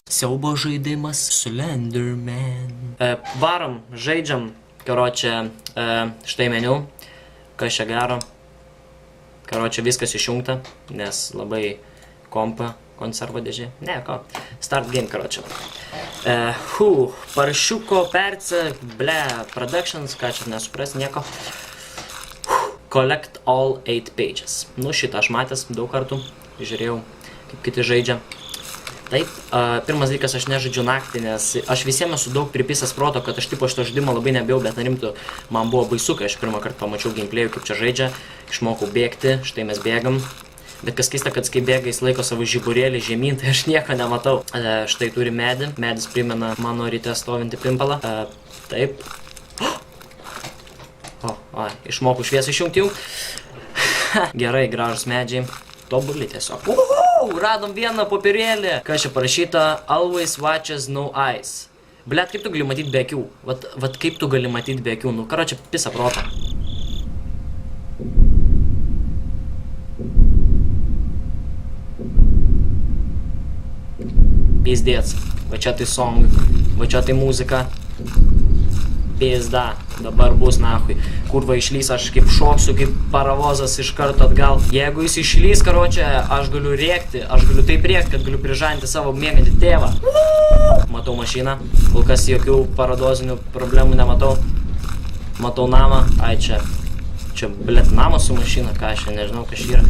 Siaubo žaidimas Slenderman. Varom, žaidžiam, karočią, štai meniu, kas čia gero. Karočią viskas išjungta, nes labai kompa konservo dėžė. Ne, ko. Start game, karočią. Paršiuko perce, productions, ką čia nesupras nieko. Collect all 8 pages. Nu, šitą aš matęs daug kartų, žiūrėjau, kaip kiti žaidžia. Taip, pirmas dalykas, aš nežaidžiu naktį, nes aš visiems esu daug pripisęs proto, kad aš tipo šito žaidimo labai nebijau, bet nerimtų, man buvo baisu, kai aš pirmą kartą pamačiau gameplayų, kaip čia žaidžia, išmokau bėgti, štai mes bėgam. Bet kas keista, kad kai bėga, jis laiko savo žiburėlį žemyn, tai aš nieko nematau. Štai turi medį, medis primena mano ryte stovintį pimpalą. Taip. Išmokau šviesą išjungti jau. Gerai, gražus medžiai. Tobuli tiesiog. Radom vieną popierėlį. Kas čia parašyta? Always watches no eyes. Blet, kaip tu gali matyti be akių? Vat kaip tu gali matyti be akių? Nu, karočią, pisa protą. Pizdėts. Va čia tai song. Va čia tai muzika. Pizda. Dabar bus nahui. Kurva išlys, aš kaip šoksiu, kaip paravozas iš karto atgal. Jeigu jis išlys, karočią, aš galiu rėkti. Aš galiu taip rėkti, kad galiu prižanti savo mėgantį tėvą. Matau mašiną. Kol kas jokių paradozinių problemų nematau. Matau namą. Ai, čia. Čia, blet, namas su mašina. Ką aš čia nežinau, kas yra.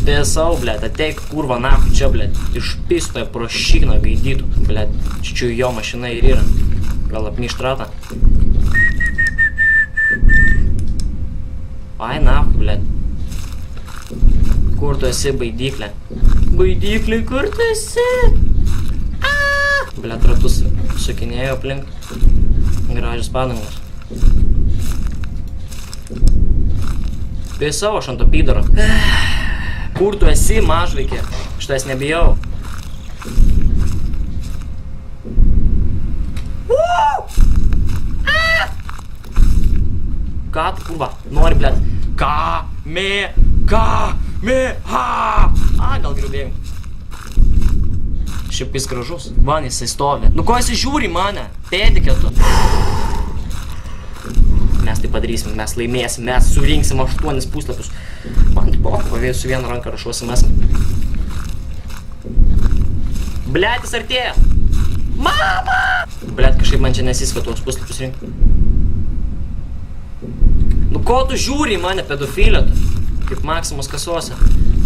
Tiesau, blet, ateik kurva nahui čia, blet. Iš pistoje pro šikną gaidytų. Blet, čia jo mašina ir yra. Gal apništ ratą? Ai, nahui, blet. Kur tu esi, baidyklė? Baidyklė, kur tu esi? Blet, ratus sukinėjo aplink. Gražius padangos. Pisau aš ant to pydaro. Kur tu esi, mažvaikė? Šitas nebijau. Ką tu, kurva? Nori, blet? Ha! Gal geriau bėgam. Šiaip jis gražus. Van, jisai stovi. Nu ko jisai žiūri mane? Pėdikė tu. Mes tai padarysim, mes laimėsim, mes surinksim 8 puslapius. Man tai buvo, pavėjus su viena ranka rašuosim mes. Blet, jis artėja. Mama! Blet, kažkaip man čia nesisika toks puslapius rinkti. Nu ko tu žiūri į mane, pedofilė tu? Kaip Maximus kasuose.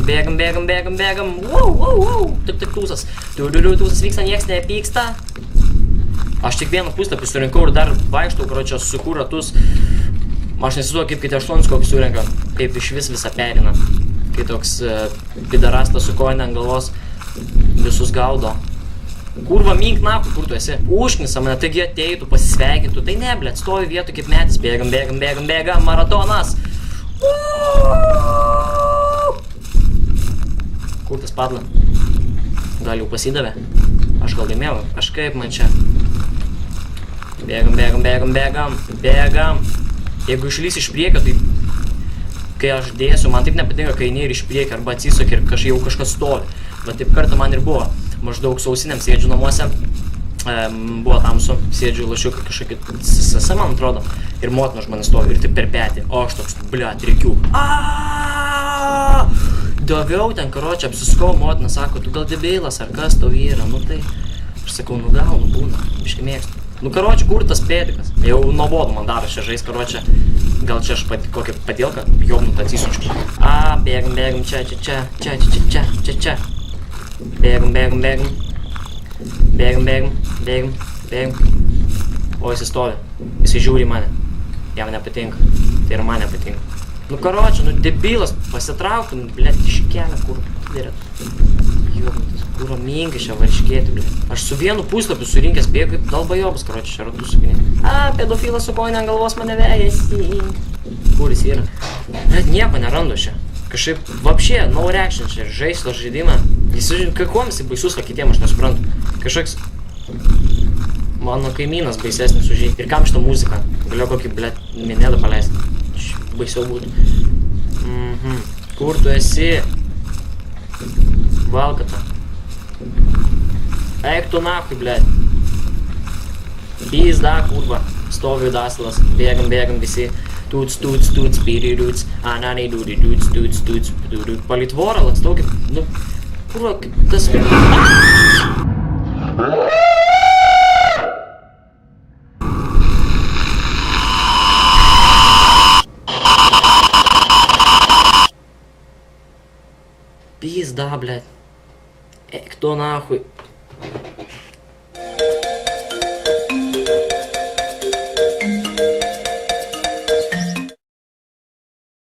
Bėgam. Tik tūsas. Tūsas vyksta, nieks nepyksta. Aš tik vieną puslapį surinkau ir dar vaikštau, karočią, suku ratus. Aš nesisuoju, kaip kiti 8 kokį surinka. Kaip iš vis visą perina. Kai toks pidarastas su kojine ant galvos visus gaudo. Kurva, mink nahu, kur tu esi? Užknisa mane, taigi ateitų, pasisveikintų. Tai ne, blet, stovi vietoj kaip medis. Bėgam, maratonas. Kur tas padla? Gal jau pasidavė? Aš gal laimėjau, kažkaip man čia. Bėgam. Jeigu išlys iš priekio, tai kai aš dėsiu, man taip nepatinka, kai eini ir iš priekio arba atsisuki ir jau kažkas stovi. Bet taip kartą man ir buvo. Maždaug sausiniam sėdžiu namuose. Buvo tamsu, sėdžiu lašiuką kažkokį sese, man atrodo. Ir motina už mane stovi ir taip per petį. O aš toks, blet, reikiu. Daviau ten, karočią, apsiskau, motina sako, tu gal debeilas ar kas tau yra, nu tai. Aš sakau, nu gal, nu būna, biškai mėgstu. Nu karočią, kur tas pėdikas? Jau nuobodu man daro čia žais, karočią. Gal čia aš kokią padėlką, jomnut atsisučiu. Bėgam, čia. Bėgam. O jis stovi. Jis žiūri į mane. Jam nepatinka. Tai ir man nepatinka. Nu karočią, nu debilas, pasitrauktum, blet, iš kelio, kur dėrėt. Joknutis, kur minkai čia varškėti, blet. Aš su vienu puslapiu surinkęs bėgu kaip dalbajobas, karočią, čia ratus sukinė. Pedofilas su kojine ant galvos mane vejasi. Kur jis yra? Bet nieko nerandu čia. Kažkaip, vapšė, no reaction čia, žaislo žaidimą. Jis, kuom jis baisus, va kitiem aš nesuprantu. Kažkoks mano kaimynas baisesnis už jį. Ir kam šitą muziką? Galiu kokį, blet, minėdą paleisti. Baisiau būtų. Kur tu esi? Valkata. Eik tu nahui, blėt. Pizda, kurva. Stovi Dasilas. Bėgam visi. Tuts, piriduts. Anani, duts. Palei tvorą lakstaukit. Nu, kurva, tas... Пизда, блядь. Кто нахуй?